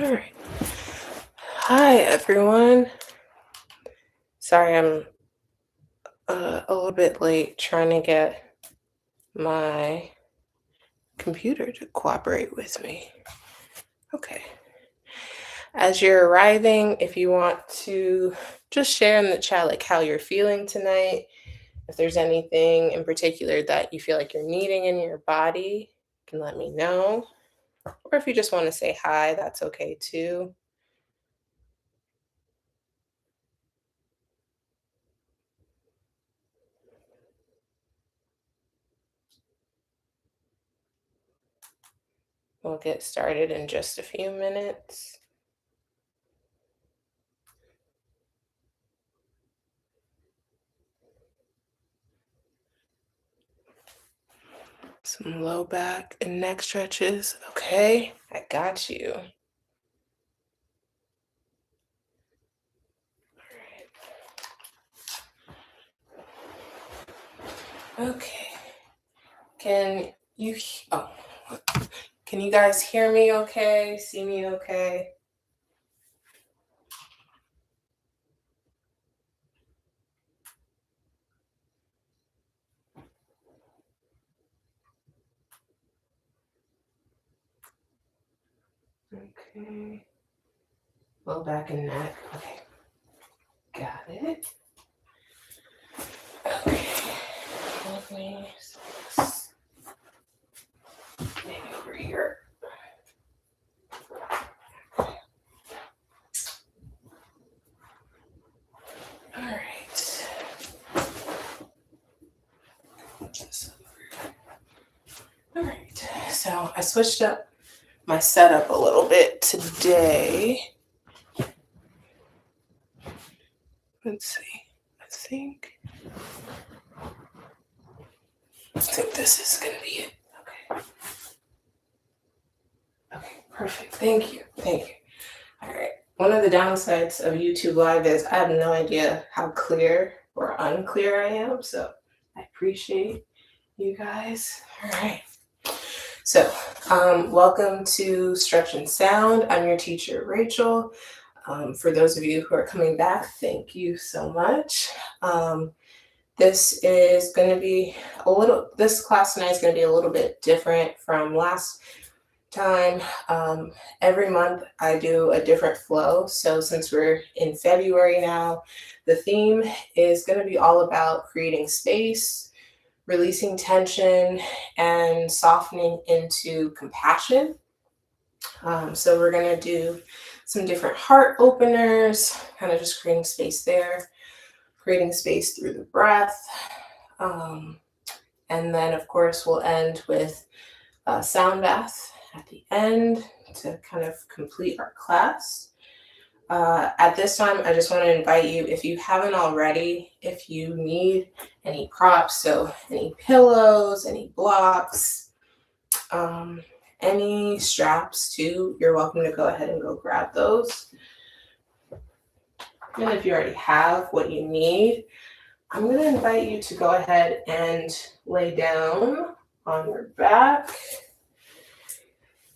All right. Hi, everyone. Sorry, I'm a little bit late trying to get my computer to cooperate with me. Okay. As you're arriving, if you want to just share in the chat like how you're feeling tonight, if there's anything in particular that you feel like you're needing in your body, you can let me know. Or if you just want to say hi, that's okay too. We'll get started in just a few minutes. Some low back and neck stretches. Okay, I got you. Okay. Can you oh, can you guys hear me okay? See me okay? Okay. Low back and neck. Okay. Got it. Okay. Let me maybe over here. All right. All right. So I switched up my setup a little bit today. Let's see. I think this is gonna be it. Okay. Okay, perfect. Thank you. Thank you. All right. One of the downsides of YouTube Live is I have no idea how clear or unclear I am. So I appreciate you guys. All right. So, welcome to Stretch and Sound. I'm your teacher, Rachel. For those of you who are coming back, thank you so much. This is going to be this class tonight is going to be a little bit different from last time. Every month I do a different flow. So since we're in February now, the theme is going to be all about creating space, releasing tension, and softening into compassion. So we're going to do some different heart openers, kind of just creating space there, creating space through the breath. And then, of course, we'll end with a sound bath at the end to kind of complete our class. At this time, I just want to invite you, if you haven't already, if you need any props, so any pillows, any blocks, any straps too, you're welcome to go ahead and go grab those. And if you already have what you need, I'm going to invite you to go ahead and lay down on your back,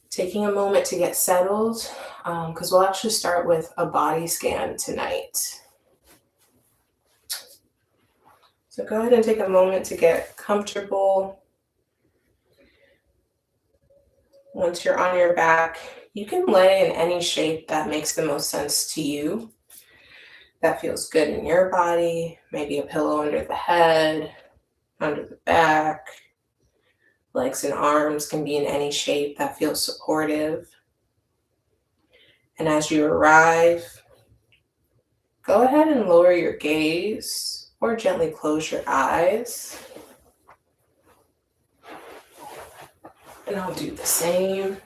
taking a moment to get settled, because we'll actually start with a body scan tonight. So go ahead and take a moment to get comfortable. Once you're on your back, you can lay in any shape that makes the most sense to you, that feels good in your body. Maybe a pillow under the head, under the back. Legs and arms can be in any shape that feels supportive. And as you arrive, go ahead and lower your gaze or gently close your eyes. And I'll do the same.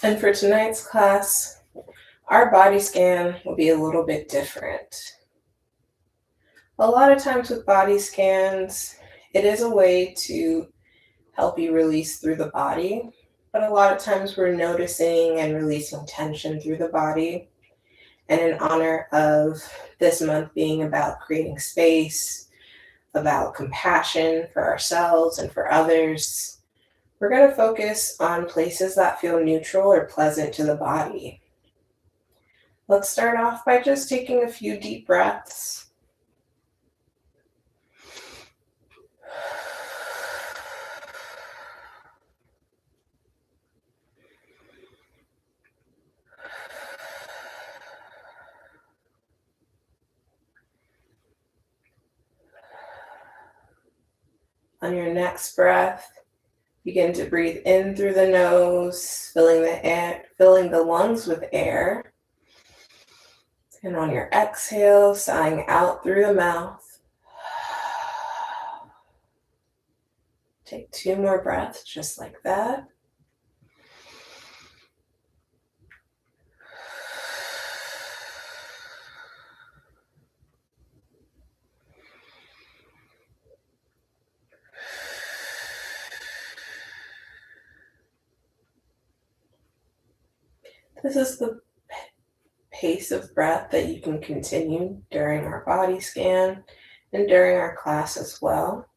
And for tonight's class, our body scan will be a little bit different. A lot of times with body scans, it is a way to help you release through the body, but a lot of times we're noticing and releasing tension through the body. And in honor of this month being about creating space, about compassion for ourselves and for others, we're going to focus on places that feel neutral or pleasant to the body. Let's start off by just taking a few deep breaths. On your next breath, begin to breathe in through the nose, filling the lungs with air. And on your exhale, sighing out through the mouth. Take 2 more breaths just like that. This is the pace of breath that you can continue during our body scan and during our class as well.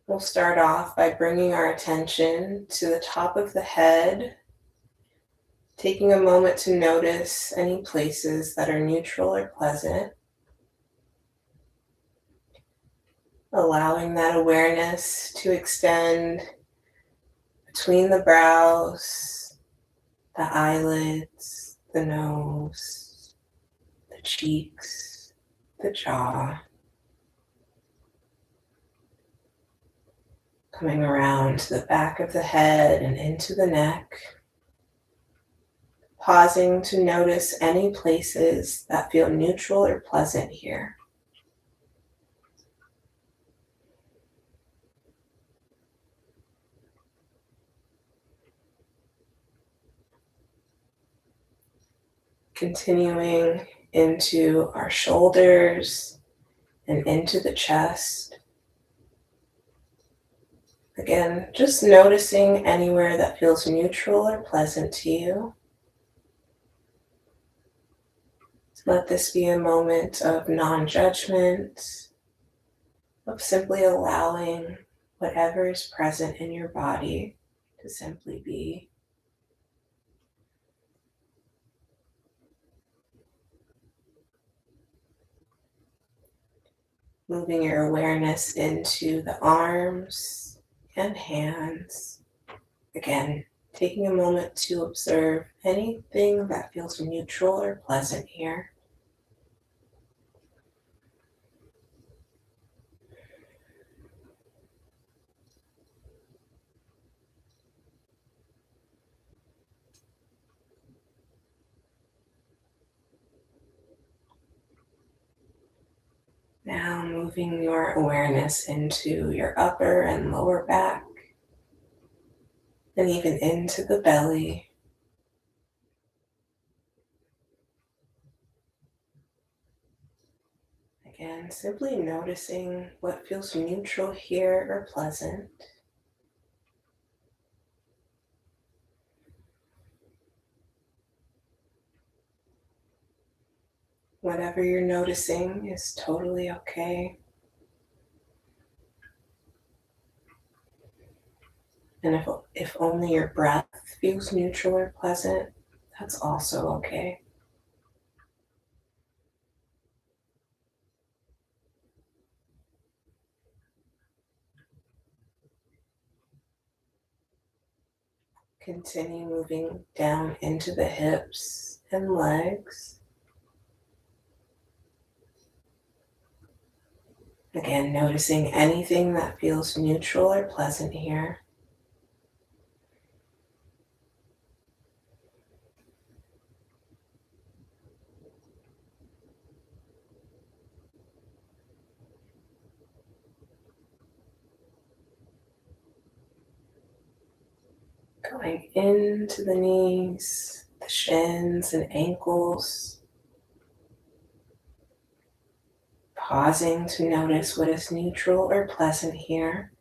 We'll start off by bringing our attention to the top of the head, taking a moment to notice any places that are neutral or pleasant, allowing that awareness to extend between the brows, the eyelids, the nose, the cheeks, the jaw, coming around to the back of the head and into the neck, pausing to notice any places that feel neutral or pleasant here. Continuing into our shoulders and into the chest. Again, just noticing anywhere that feels neutral or pleasant to you. Let this be a moment of non-judgment, of simply allowing whatever is present in your body to simply be. Moving your awareness into the arms and hands. Again, taking a moment to observe anything that feels neutral or pleasant here. Now moving your awareness into your upper and lower back, and even into the belly. Again, simply noticing what feels neutral here or pleasant. Whatever you're noticing is totally okay. And if only your breath feels neutral or pleasant, that's also okay. Continue moving down into the hips and legs. Again, noticing anything that feels neutral or pleasant here. Going into the knees, the shins and ankles. Pausing to notice what is neutral or pleasant here.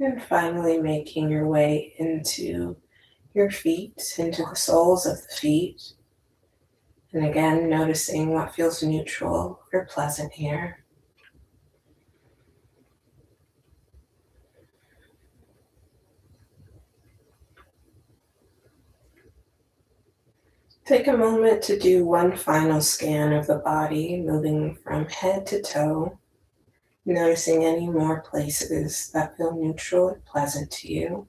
And finally making your way into your feet, into the soles of the feet. And again, noticing what feels neutral or pleasant here. Take a moment to do one final scan of the body, moving from head to toe, noticing any more places that feel neutral or pleasant to you.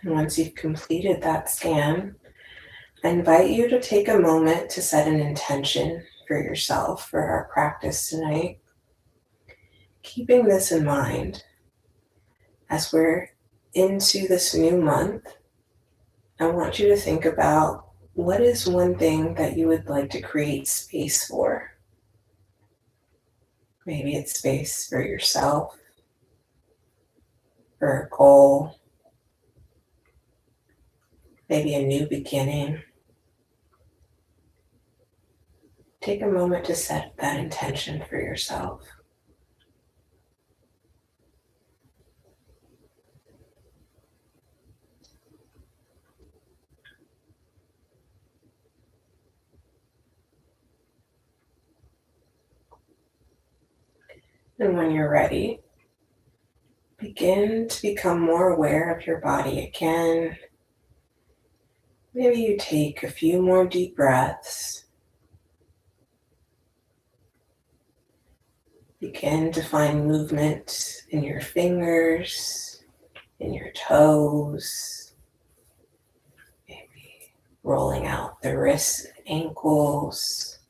And once you've completed that scan, I invite you to take a moment to set an intention for yourself for our practice tonight. Keeping this in mind, as we're into this new month, I want you to think about what is one thing that you would like to create space for. Maybe it's space for yourself, for a goal, maybe a new beginning. Take a moment to set that intention for yourself. And when you're ready, begin to become more aware of your body again. Maybe you take a few more deep breaths. Begin to find movement in your fingers, in your toes, maybe rolling out the wrists and ankles.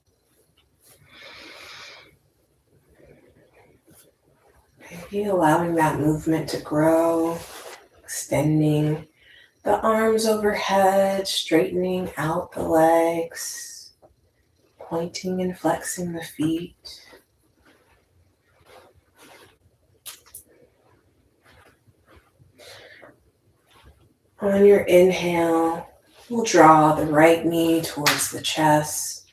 Maybe allowing that movement to grow, extending the arms overhead, straightening out the legs, pointing and flexing the feet. On your inhale, we'll draw the right knee towards the chest.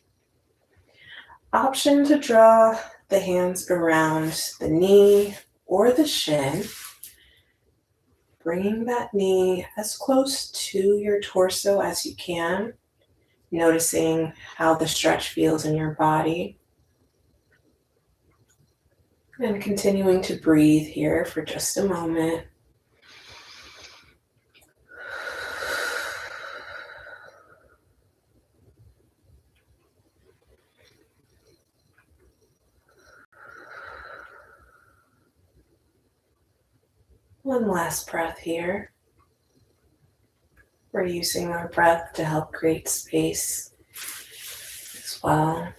Option to draw the hands around the knee or the shin, bringing that knee as close to your torso as you can, noticing how the stretch feels in your body. And continuing to breathe here for just a moment. One last breath here. We're using our breath to help create space as well.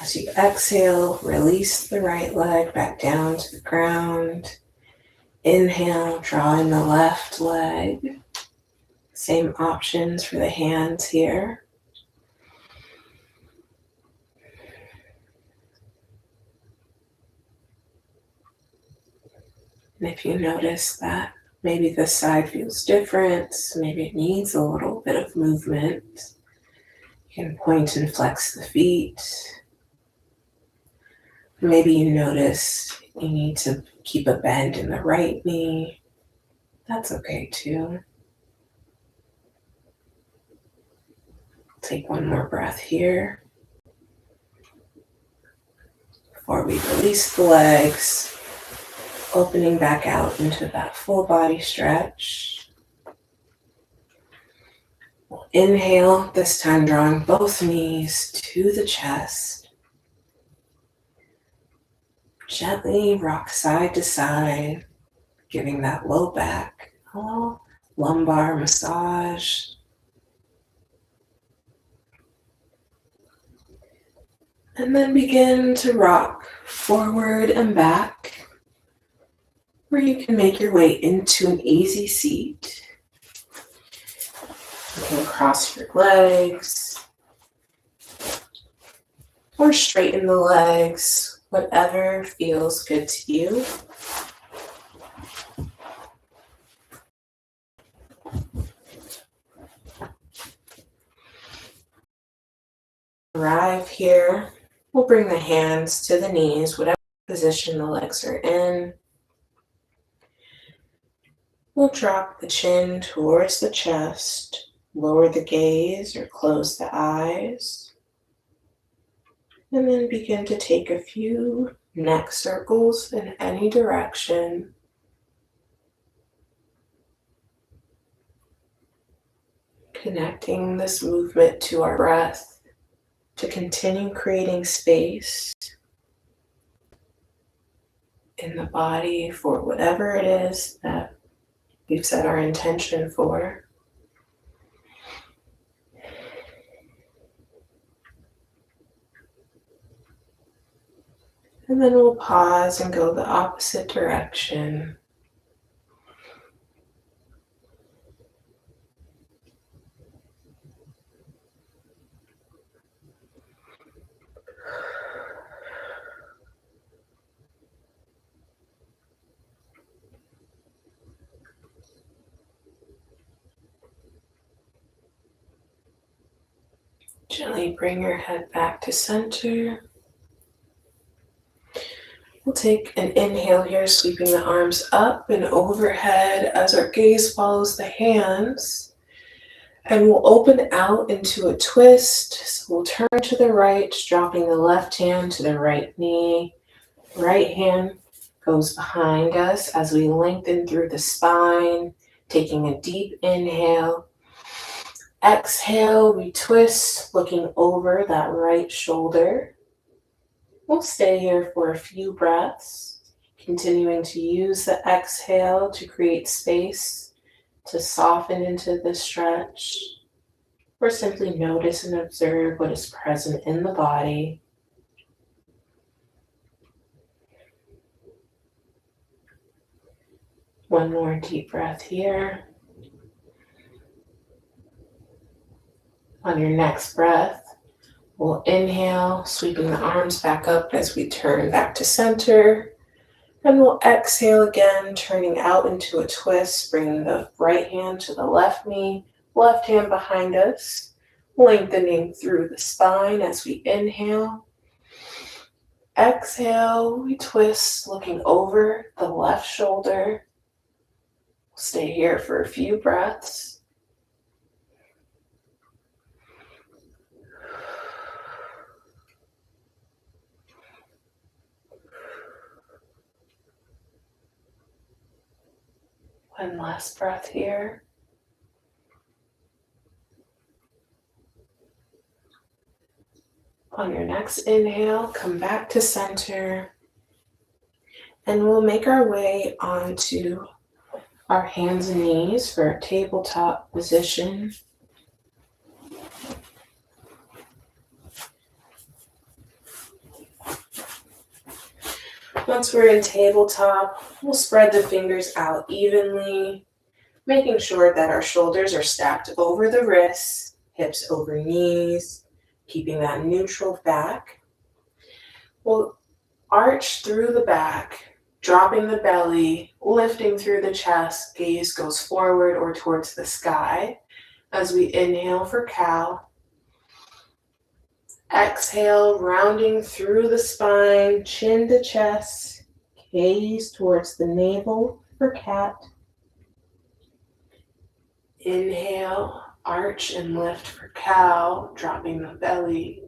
As you exhale, release the right leg back down to the ground. Inhale, draw in the left leg. Same options for the hands here. And if you notice that maybe this side feels different, maybe it needs a little bit of movement, you can point and flex the feet. Maybe you notice you need to keep a bend in the right knee. That's okay too. Take one more breath here before we release the legs, opening back out into that full body stretch. We'll inhale, this time drawing both knees to the chest. Gently rock side to side, giving that low back a little lumbar massage. And then begin to rock forward and back, where you can make your way into an easy seat. You can cross your legs or straighten the legs, whatever feels good to you. Arrive here. We'll bring the hands to the knees, whatever position the legs are in. We'll drop the chin towards the chest, lower the gaze or close the eyes, and then begin to take a few neck circles in any direction. Connecting this movement to our breath to continue creating space in the body for whatever it is that we've set our intention for. And then we'll pause and go the opposite direction. Gently bring your head back to center. We'll take an inhale here, sweeping the arms up and overhead as our gaze follows the hands. And we'll open out into a twist. So we'll turn to the right, dropping the left hand to the right knee. Right hand goes behind us as we lengthen through the spine, taking a deep inhale. Exhale, we twist, looking over that right shoulder. We'll stay here for a few breaths, continuing to use the exhale to create space, to soften into the stretch, or simply notice and observe what is present in the body. One more deep breath here. On your next breath, we'll inhale, sweeping the arms back up as we turn back to center. And we'll exhale again, turning out into a twist, bringing the right hand to the left knee, left hand behind us, lengthening through the spine as we inhale. Exhale, we twist, looking over the left shoulder. Stay here for a few breaths. One last breath here. On your next inhale, come back to center. And we'll make our way onto our hands and knees for a tabletop position. Once we're in tabletop, we'll spread the fingers out evenly, making sure that our shoulders are stacked over the wrists, hips over knees, keeping that neutral back. We'll arch through the back, dropping the belly, lifting through the chest, gaze goes forward or towards the sky as we inhale for cow. Exhale, rounding through the spine, chin to chest, gaze towards the navel for cat. Inhale, arch and lift for cow, dropping the belly.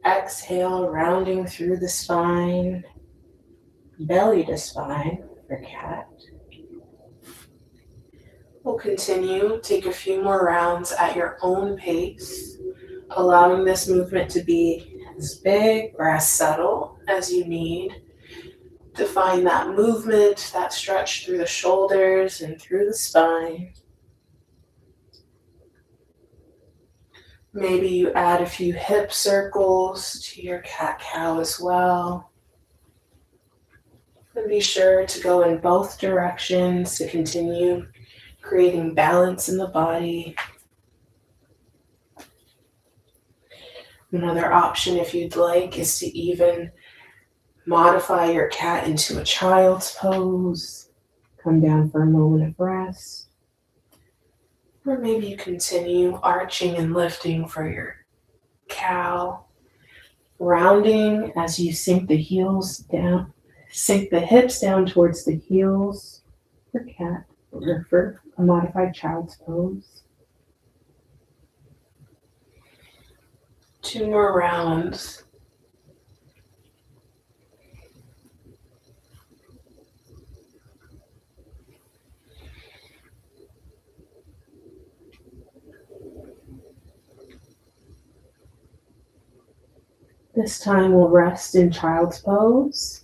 Exhale, rounding through the spine, belly to spine for cat. We'll continue, take a few more rounds at your own pace, allowing this movement to be as big or as subtle as you need to find that movement, that stretch through the shoulders and through the spine. Maybe you add a few hip circles to your cat-cow as well. And be sure to go in both directions to continue creating balance in the body. Another option, if you'd like, is to even modify your cat into a child's pose. Come down for a moment of rest. Or maybe you continue arching and lifting for your cow. Rounding as you sink the heels down, sink the hips down towards the heels for cat or for a modified child's pose. 2 more rounds. This time we'll rest in child's pose.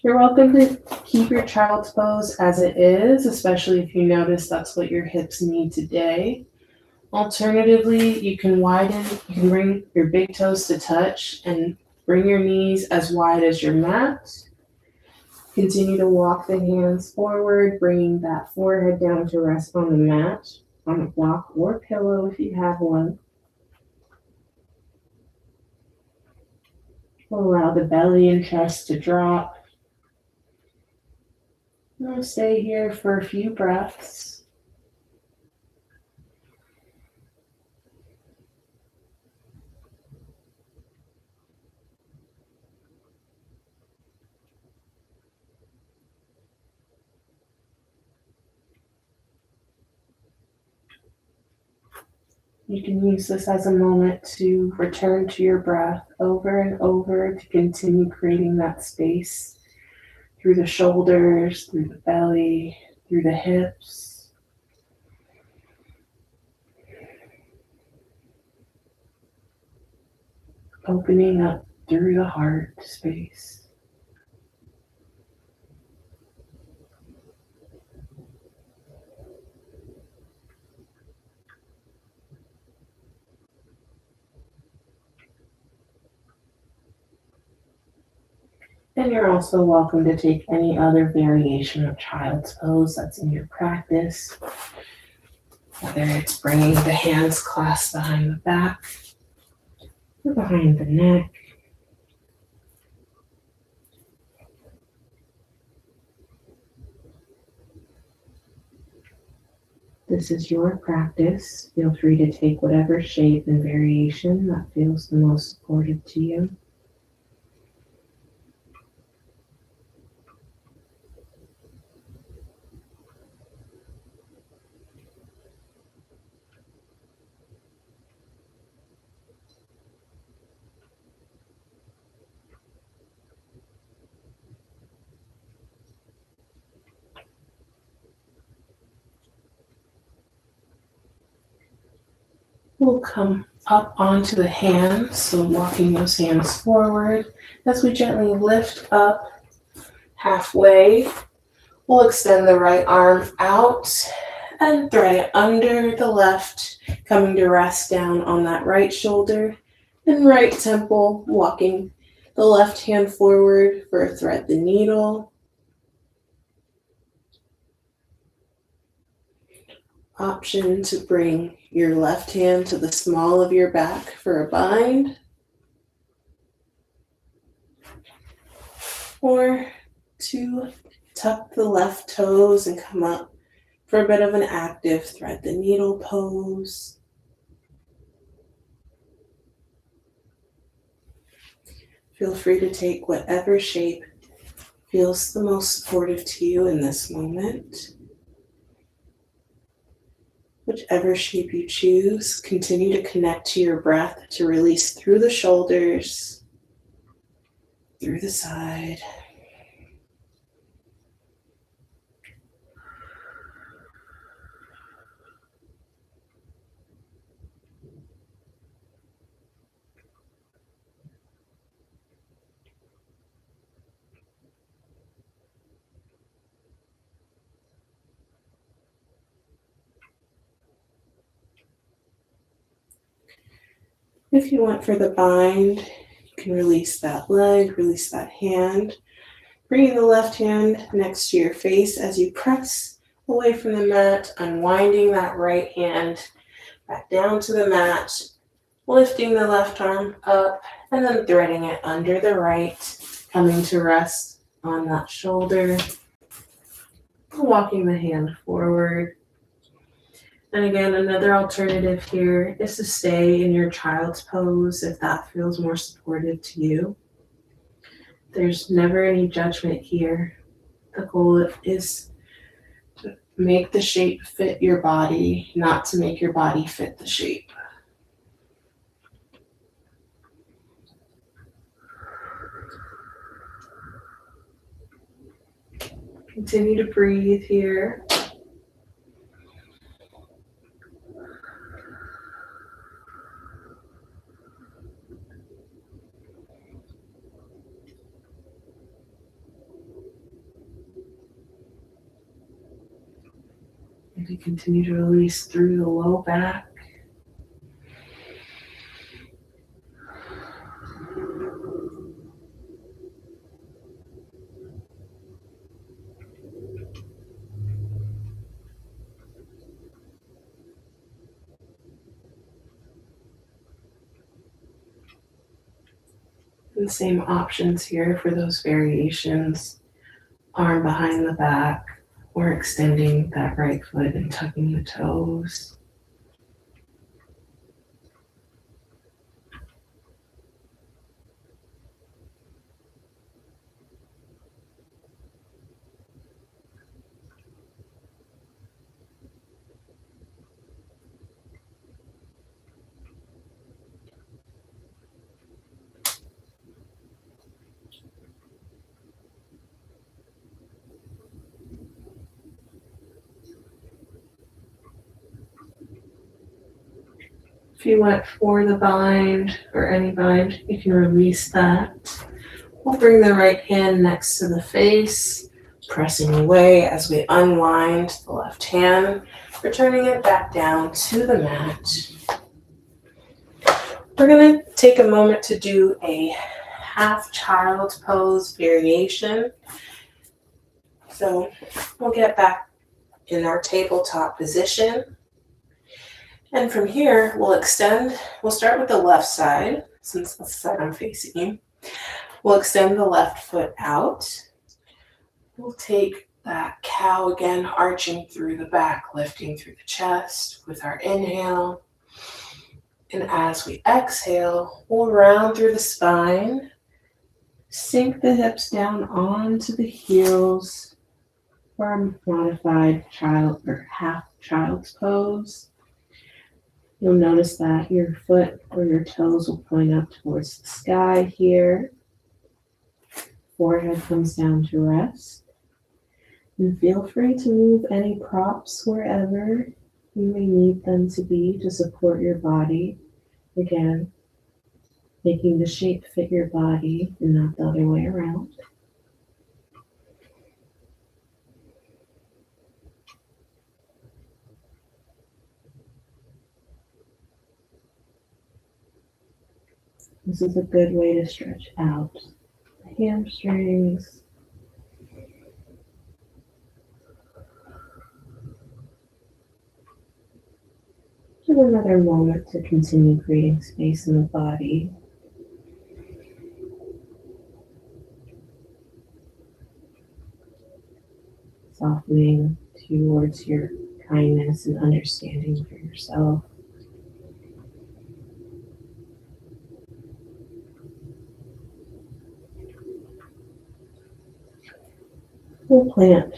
You're welcome to keep your child's pose as it is, especially if you notice that's what your hips need today. Alternatively, you can bring your big toes to touch and bring your knees as wide as your mat. Continue to walk the hands forward, bringing that forehead down to rest on the mat, on a block or pillow if you have one. Allow the belly and chest to drop. We'll stay here for a few breaths. You can use this as a moment to return to your breath over and over to continue creating that space through the shoulders, through the belly, through the hips. Opening up through the heart space. And you're also welcome to take any other variation of child's pose that's in your practice, whether it's bringing the hands clasped behind the back or behind the neck. This is your practice. Feel free to take whatever shape and variation that feels the most supportive to you. We'll come up onto the hands, so walking those hands forward. As we gently lift up halfway, we'll extend the right arm out and thread it under the left, coming to rest down on that right shoulder and right temple, walking the left hand forward for thread the needle. Option to bring your left hand to the small of your back for a bind, or to tuck the left toes and come up for a bit of an active thread the needle pose. Feel free to take whatever shape feels the most supportive to you in this moment. Whichever shape you choose, continue to connect to your breath to release through the shoulders, through the side. If you want for the bind, you can release that leg, release that hand, bringing the left hand next to your face as you press away from the mat, unwinding that right hand back down to the mat, lifting the left arm up, and then threading it under the right, coming to rest on that shoulder, walking the hand forward. And again, another alternative here is to stay in your child's pose if that feels more supportive to you. There's never any judgment here. The goal is to make the shape fit your body, not to make your body fit the shape. Continue to breathe here. Maybe continue to release through the low back. And same options here for those variations. Arm behind the back, or extending that right foot and tucking the toes. If you went for the bind or any bind, you can release that. We'll bring the right hand next to the face, pressing away as we unwind the left hand, returning it back down to the mat. We're going to take a moment to do a half child's pose variation. So we'll get back in our tabletop position. And from here, we'll start with the left side, since that's the side I'm facing. We'll extend the left foot out. We'll take that cow again, arching through the back, lifting through the chest with our inhale. And as we exhale, we'll round through the spine, sink the hips down onto the heels for our modified child or half child's pose. You'll notice that your foot or your toes will point up towards the sky here. Forehead comes down to rest. And feel free to move any props wherever you may need them to be to support your body. Again, making the shape fit your body and not the other way around. This is a good way to stretch out the hamstrings. Give another moment to continue creating space in the body. Softening towards your kindness and understanding for yourself. We'll plant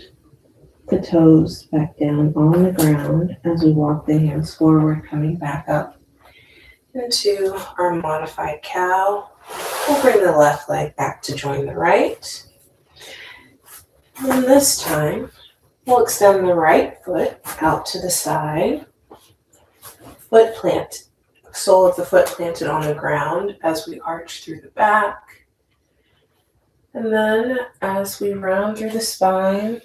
the toes back down on the ground as we walk the hands forward, coming back up into our modified cow. We'll bring the left leg back to join the right. And this time, we'll extend the right foot out to the side. Sole of the foot planted on the ground as we arch through the back. And then as we round through the spine,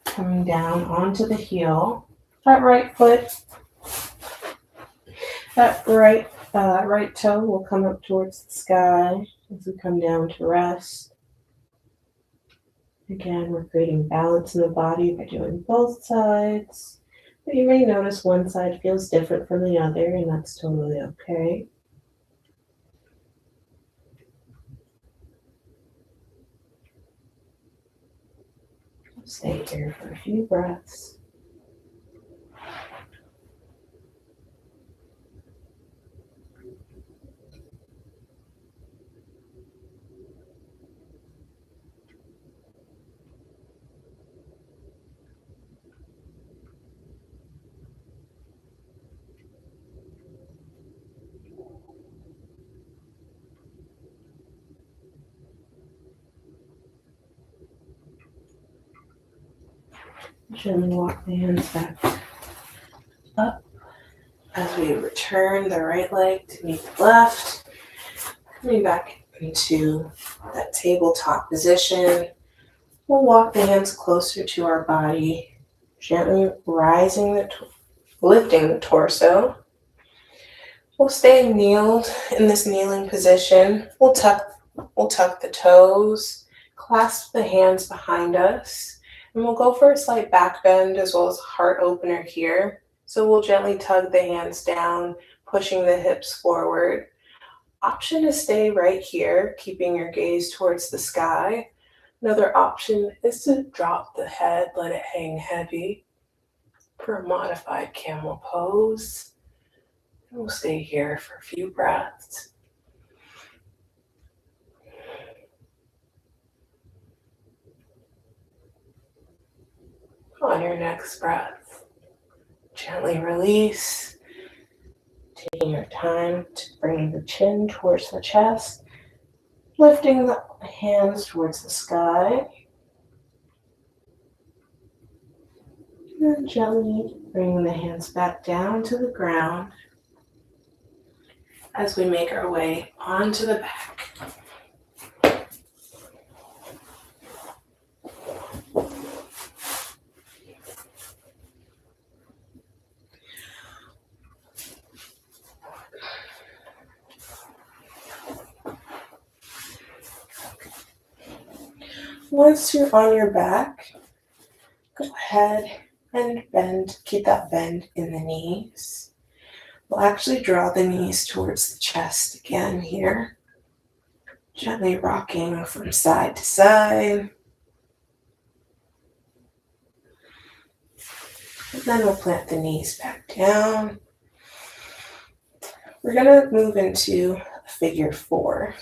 coming down onto the heel, that right toe will come up towards the sky as we come down to rest. Again, we're creating balance in the body by doing both sides. But you may notice one side feels different from the other, and that's totally okay. Stay here for a few breaths. Gently walk the hands back up as we return the right leg to meet the left. Coming back into that tabletop position. We'll walk the hands closer to our body, gently lifting the torso. We'll stay kneeled in this kneeling position. We'll tuck the toes, clasp the hands behind us, and we'll go for a slight back bend as well as a heart opener here. So we'll gently tug the hands down, pushing the hips forward. Option to stay right here, keeping your gaze towards the sky. Another option is to drop the head, let it hang heavy for a modified camel pose. And we'll stay here for a few breaths. On your next breath, gently release, taking your time to bring the chin towards the chest, lifting the hands towards the sky, and then gently bringing the hands back down to the ground as we make our way onto the back. Once you're on your back, go ahead and bend, keep that bend in the knees. We'll actually draw the knees towards the chest again here, gently rocking from side to side. And then we'll plant the knees back down. We're going to move into a figure 4.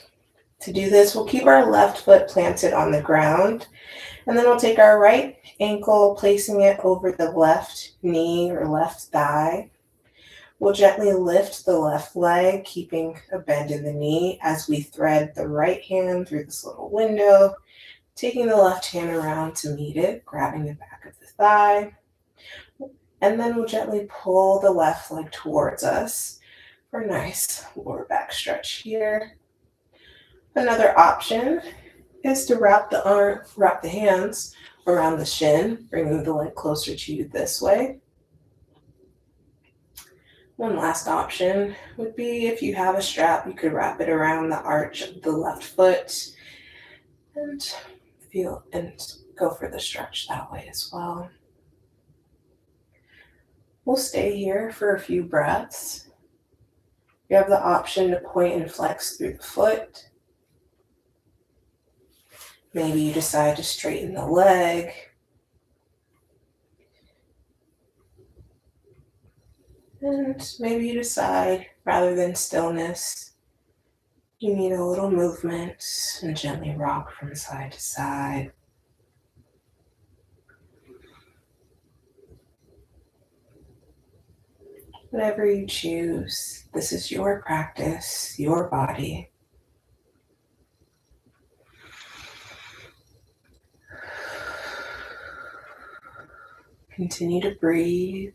To do this, we'll keep our left foot planted on the ground, and then we'll take our right ankle, placing it over the left knee or left thigh. We'll gently lift the left leg, keeping a bend in the knee as we thread the right hand through this little window, taking the left hand around to meet it, grabbing the back of the thigh. And then we'll gently pull the left leg towards us for a nice lower back stretch here. Another option is to wrap the hands around the shin, bringing the leg closer to you this way. One last option would be, if you have a strap, you could wrap it around the arch of the left foot and go for the stretch that way as well. We'll stay here for a few breaths. You have the option to point and flex through the foot. Maybe you decide to straighten the leg. And maybe you decide, rather than stillness, you need a little movement and gently rock from side to side. Whatever you choose, this is your practice, your body. Continue to breathe.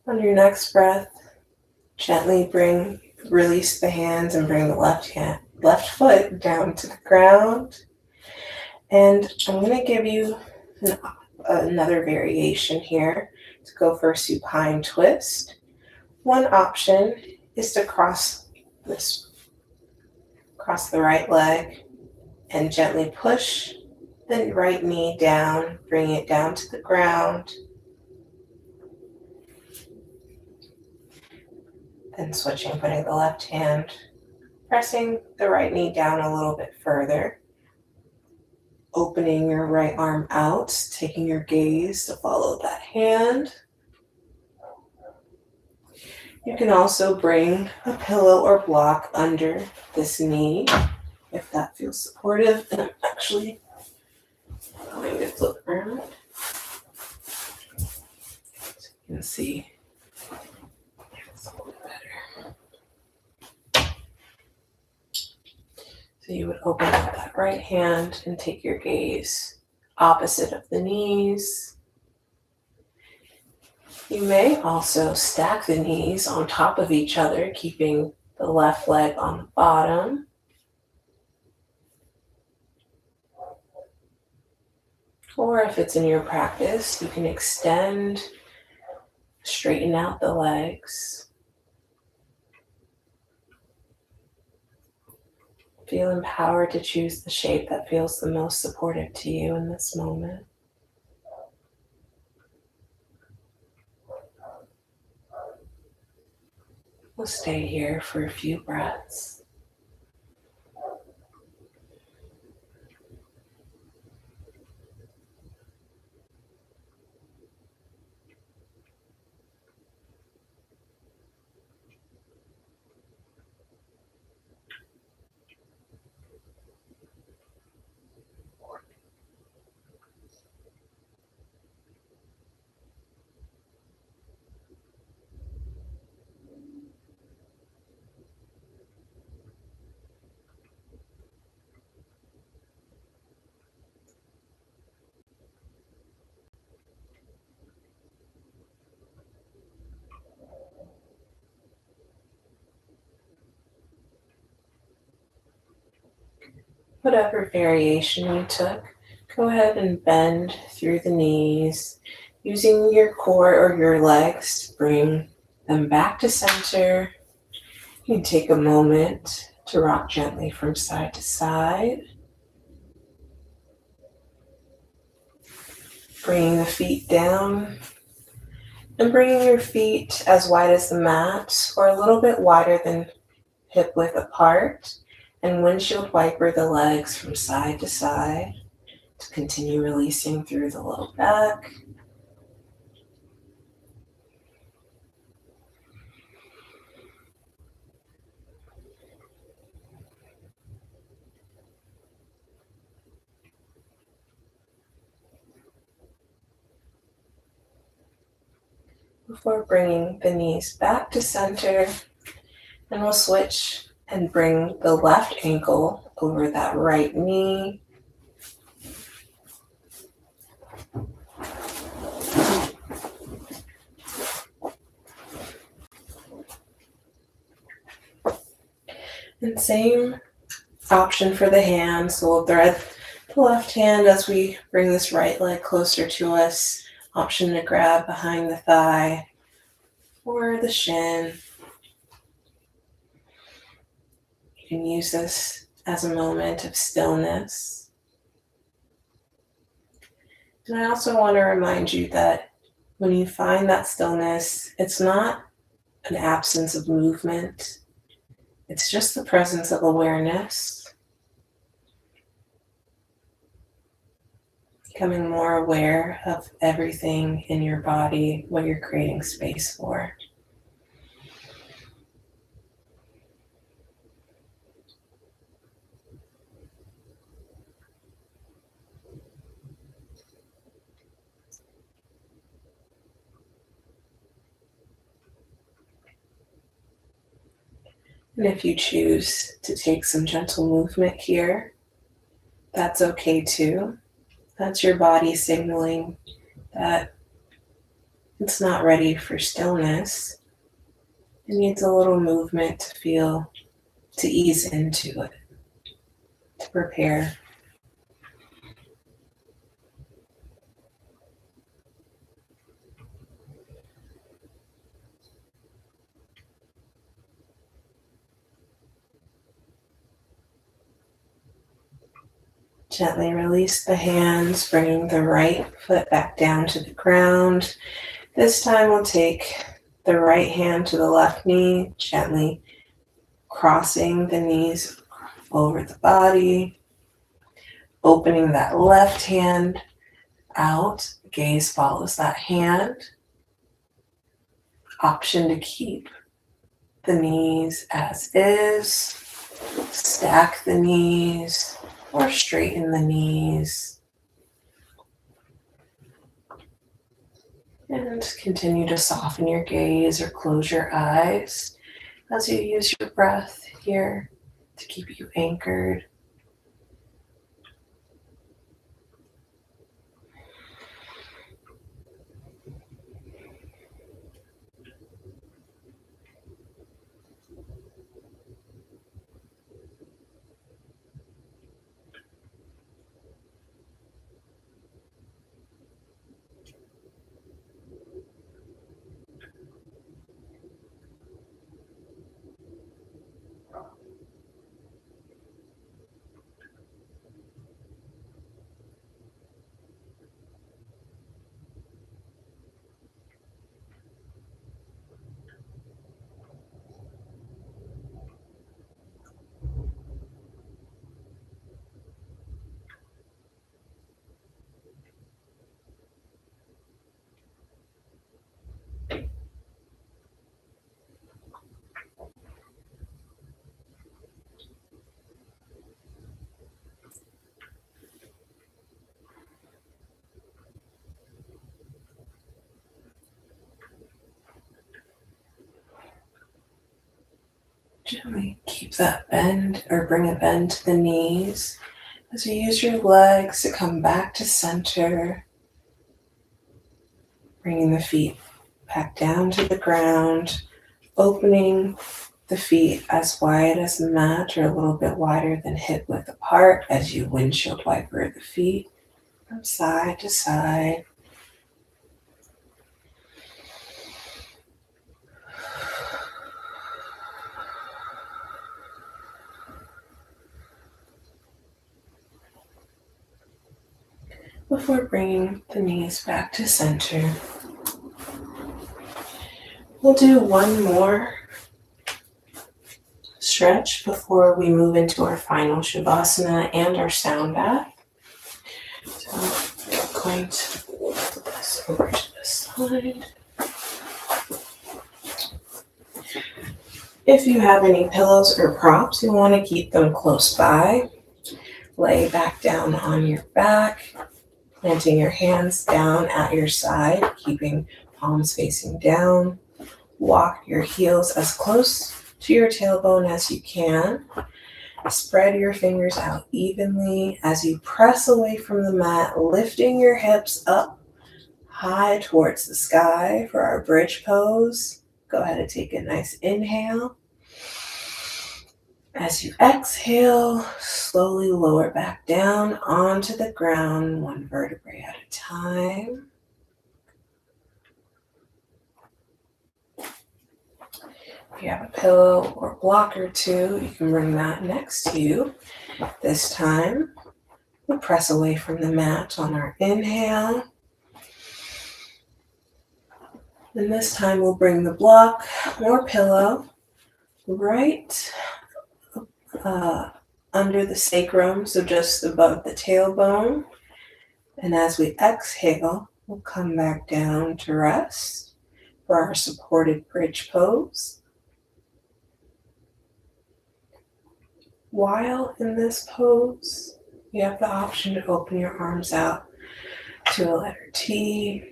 On your next breath, gently release the hands and bring the left foot down to the ground. And I'm going to give you another variation here to go for a supine twist. One option is to cross the right leg and gently push the right knee down, bring it down to the ground. Then switching, putting the left hand, pressing the right knee down a little bit further. Opening your right arm out, taking your gaze to follow that hand. You can also bring a pillow or block under this knee if that feels feels supportive. And I'm actually going to flip around so you can see it's a little better. So you would open up that right hand and take your gaze opposite of the knees. You may also stack the knees on top of each other, keeping the left leg on the bottom. Or if it's in your practice, you can extend, straighten out the legs. Feel empowered to choose the shape that feels the most supportive to you in this moment. We'll stay here for a few breaths. Whatever variation you took, go ahead and bend through the knees, using your core or your legs to bring them back to center. You can take a moment to rock gently from side to side. Bringing the feet down and bringing your feet as wide as the mat or a little bit wider than hip width apart. And windshield wiper the legs from side to side to continue releasing through the low back. Before bringing the knees back to center, and we'll switch and bring the left ankle over that right knee. And same option for the hands. So we'll thread the left hand as we bring this right leg closer to us. Option to grab behind the thigh or the shin. You can use this as a moment of stillness. And I also want to remind you that when you find that stillness, it's not an absence of movement. It's just the presence of awareness. Becoming more aware of everything in your body, what you're creating space for. And if you choose to take some gentle movement here, that's okay too. That's your body signaling that it's not ready for stillness. It needs a little movement to ease into it, to prepare. Gently release the hands, bringing the right foot back down to the ground. This time we'll take the right hand to the left knee, gently crossing the knees over the body, opening that left hand out. Gaze follows that hand. Option to keep the knees as is. Stack the knees. or straighten the knees. And continue to soften your gaze or close your eyes as you use your breath here to keep you anchored. Gently keep that bend or bring a bend to the knees as you use your legs to come back to center, bringing the feet back down to the ground, opening the feet as wide as the mat or a little bit wider than hip width apart as you windshield wiper the feet from side to side. Before bringing the knees back to center, we'll do one more stretch before we move into our final Shavasana and our sound bath. So I'm going to put this over to the side. If you have any pillows or props, you want to keep them close by. Lay back down on your back, planting your hands down at your side, keeping palms facing down. Walk your heels as close to your tailbone as you can. Spread your fingers out evenly as you press away from the mat, lifting your hips up high towards the sky for our bridge pose. Go ahead and take a nice inhale. As you exhale, slowly lower back down onto the ground, one vertebrae at a time. If you have a pillow or block or two, you can bring that next to you. This time, we'll press away from the mat on our inhale. And this time we'll bring the block or pillow right under the sacrum, so just above the tailbone. And as we exhale, we'll come back down to rest for our supported bridge pose. While in this pose, you have the option to open your arms out to a letter T,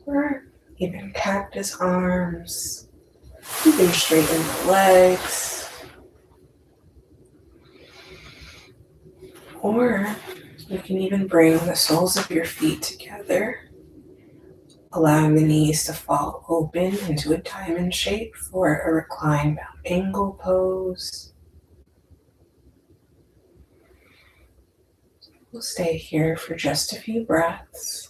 or even cactus arms. You can straighten the legs, or you can even bring the soles of your feet together, allowing the knees to fall open into a diamond shape for a reclined bound angle pose. We'll stay here for just a few breaths.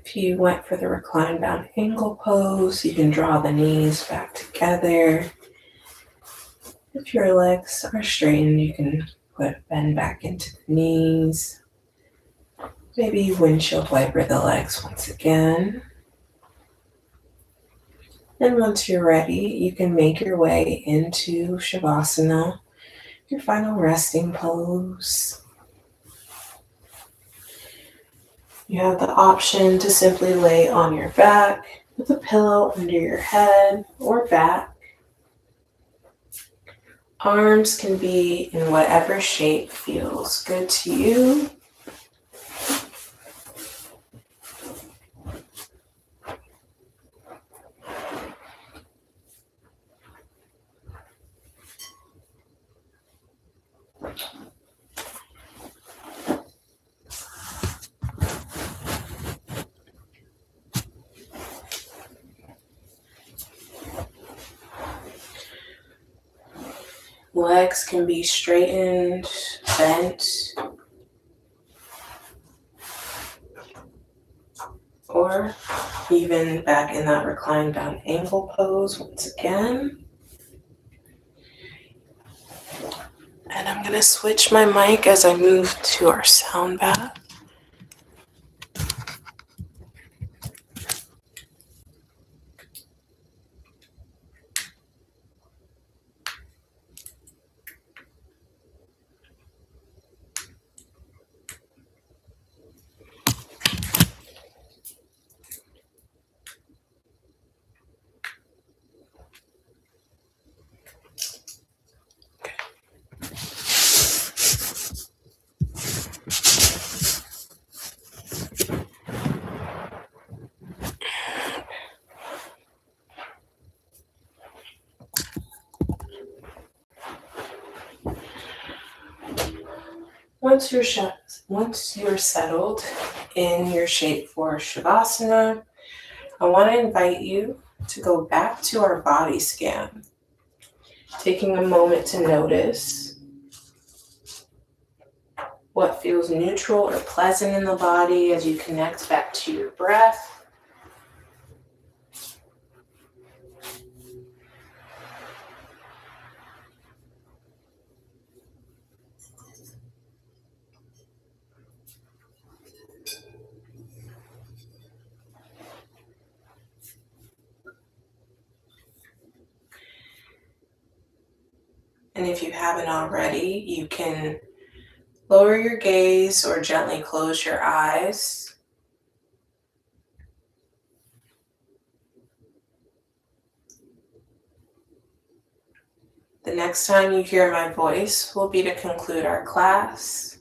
If you went for the recline bound ankle pose, you can draw the knees back together. If your legs are straightened, you can bend back into the knees. Maybe windshield wiper the legs once again. And once you're ready, you can make your way into Shavasana, your final resting pose. You have the option to simply lay on your back with a pillow under your head or back. Arms can be in whatever shape feels good to you. Legs can be straightened, bent, or even back in that reclined down ankle pose once again. And I'm going to switch my mic as I move to our sound bath. Once you're settled in your shape for Shavasana, I want to invite you to go back to our body scan, taking a moment to notice what feels neutral or pleasant in the body as you connect back to your breath. And if you haven't already, you can lower your gaze or gently close your eyes. The next time you hear my voice will be to conclude our class.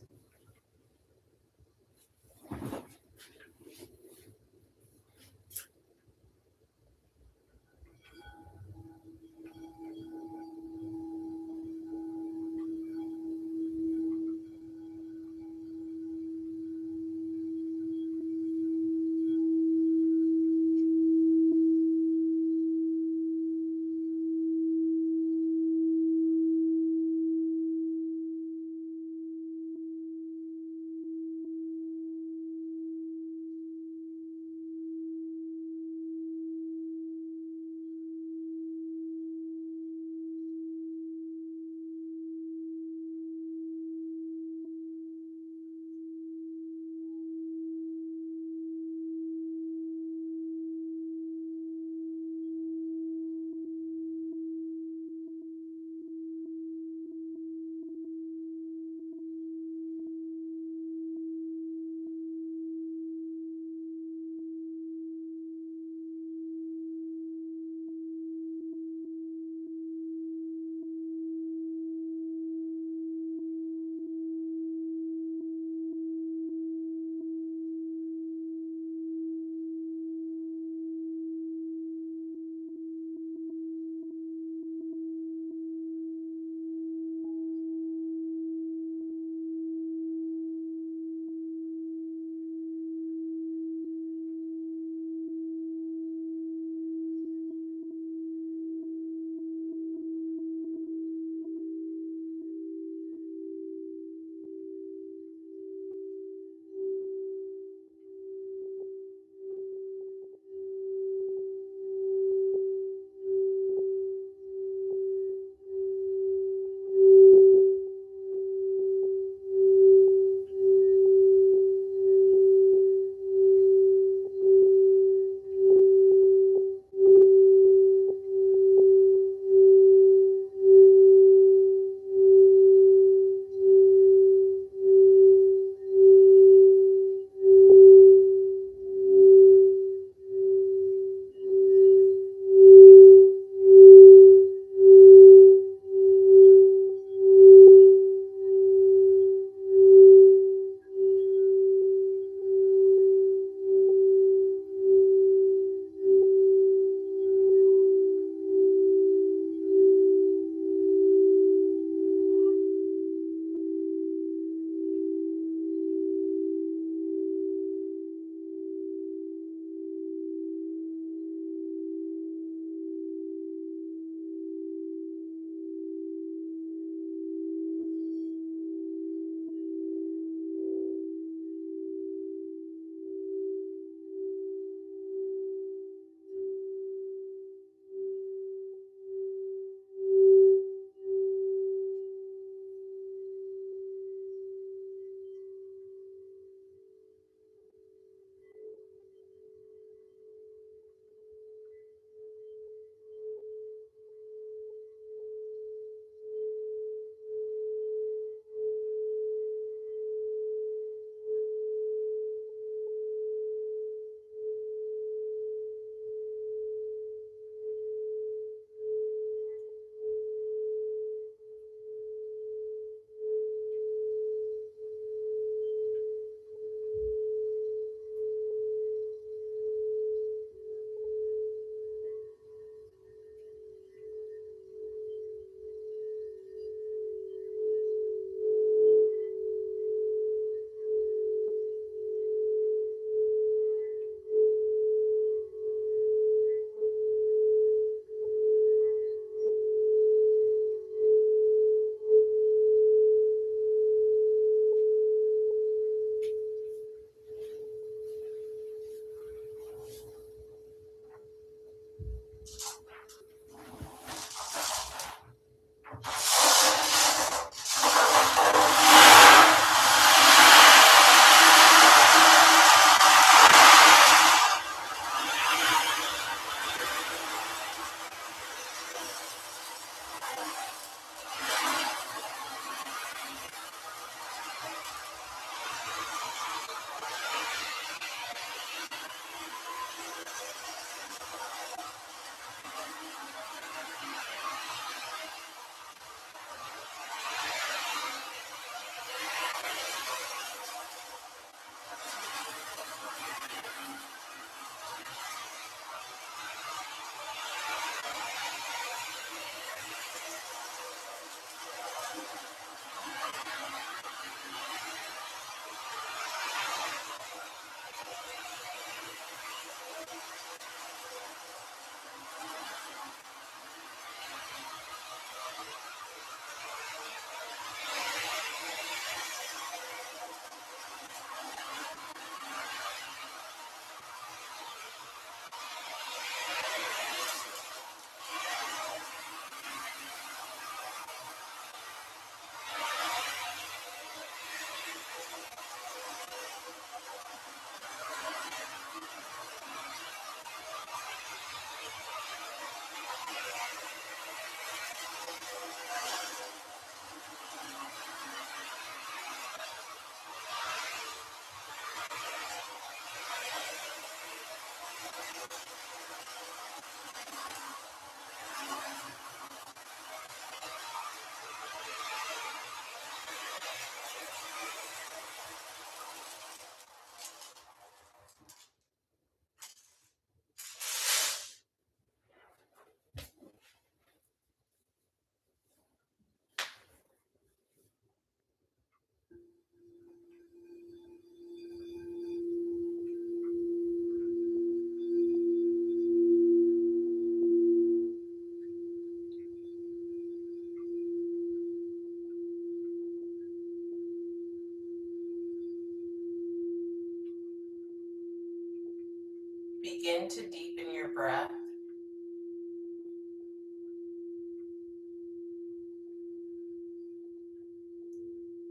Begin to deepen your breath.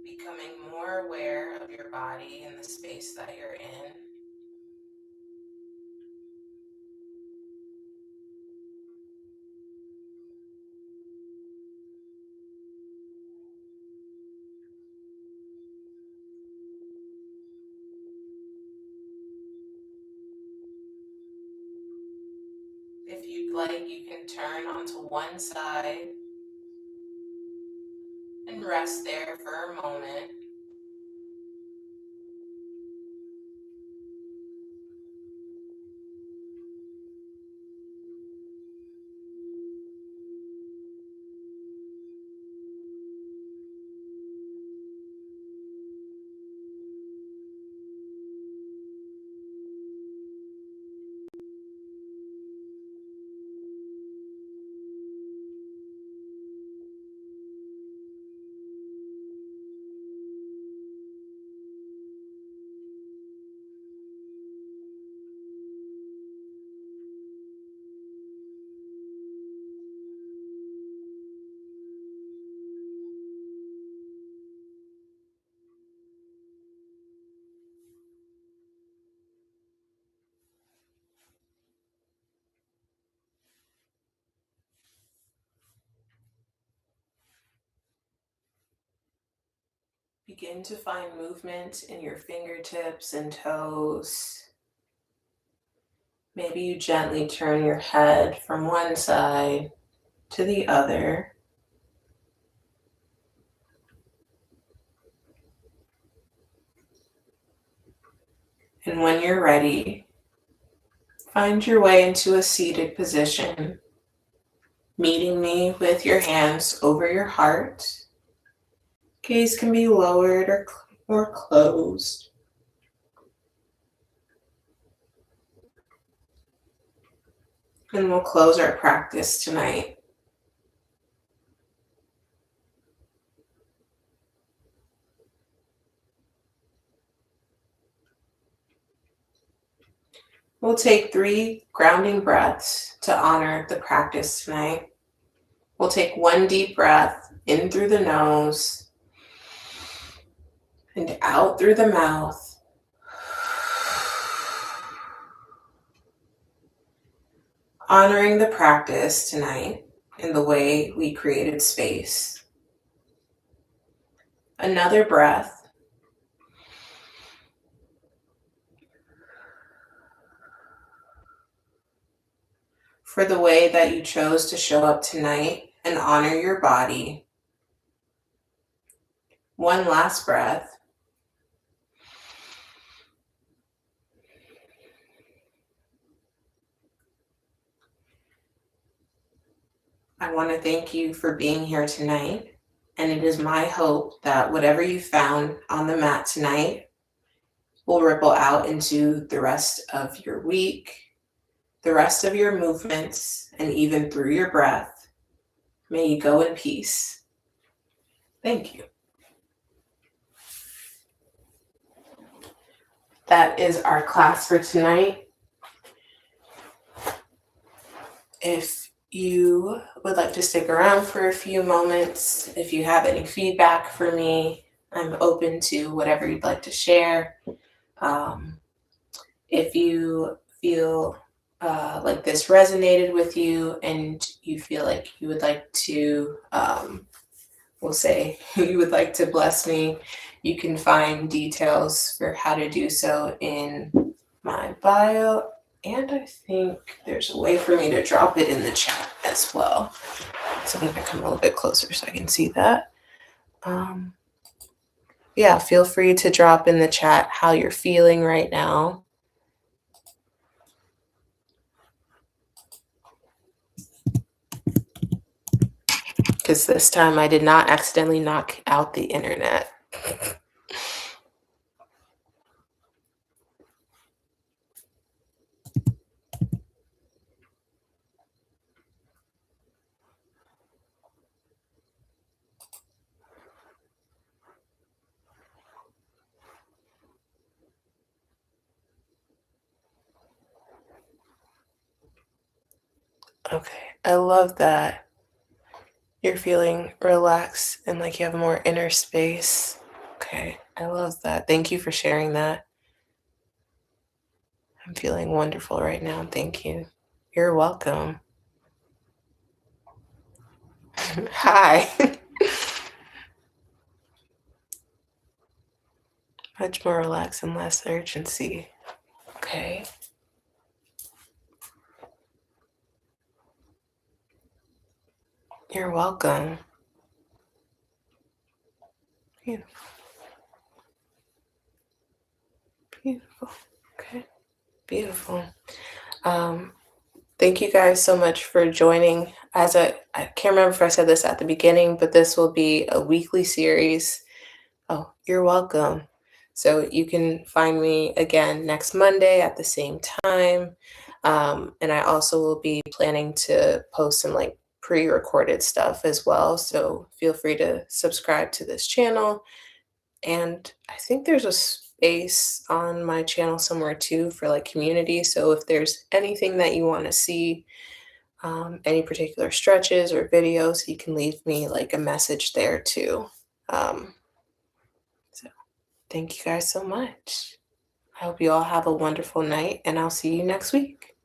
Becoming more aware of your body and the space that you're in. If you'd like, you can turn onto one side and rest there for a moment. Begin to find movement in your fingertips and toes. Maybe you gently turn your head from one side to the other. And when you're ready, find your way into a seated position, meeting me with your hands over your heart. Gaze can be lowered or closed. And we'll close our practice tonight. We'll take 3 grounding breaths to honor the practice tonight. We'll take 1 deep breath in through the nose and out through the mouth. Honoring the practice tonight in the way we created space. Another breath. For the way that you chose to show up tonight and honor your body. 1 last breath. I want to thank you for being here tonight, and it is my hope that whatever you found on the mat tonight will ripple out into the rest of your week, the rest of your movements, and even through your breath. May you go in peace. Thank you. That is our class for tonight. If you would like to stick around for a few moments, if you have any feedback for me, I'm open to whatever you'd like to share. If you feel like this resonated with you and you feel like you would like to, we'll say you would like to bless me, you can find details for how to do so in my bio. And I think there's a way for me to drop it in the chat as well. So I'm going to come a little bit closer so I can see that. Yeah, feel free to drop in the chat how you're feeling right now. Because this time I did not accidentally knock out the internet. Okay. I love that you're feeling relaxed and like you have more inner space. Okay. I love that. Thank you for sharing that. I'm feeling wonderful right now. Thank you. You're welcome. Hi. Much more relaxed and less urgency. Okay. You're welcome. Beautiful. Beautiful. Okay. Beautiful. Um, Thank you guys so much for joining. I can't remember if I said this at the beginning, but this will be a weekly series. Oh, you're welcome. So you can find me again next Monday at the same time. And I also will be planning to post some like pre-recorded stuff as well. So feel free to subscribe to this channel. And I think there's a space on my channel somewhere too for like community. So if there's anything that you want to see, any particular stretches or videos, you can leave me like a message there too. So thank you guys so much. I hope you all have a wonderful night, and I'll see you next week.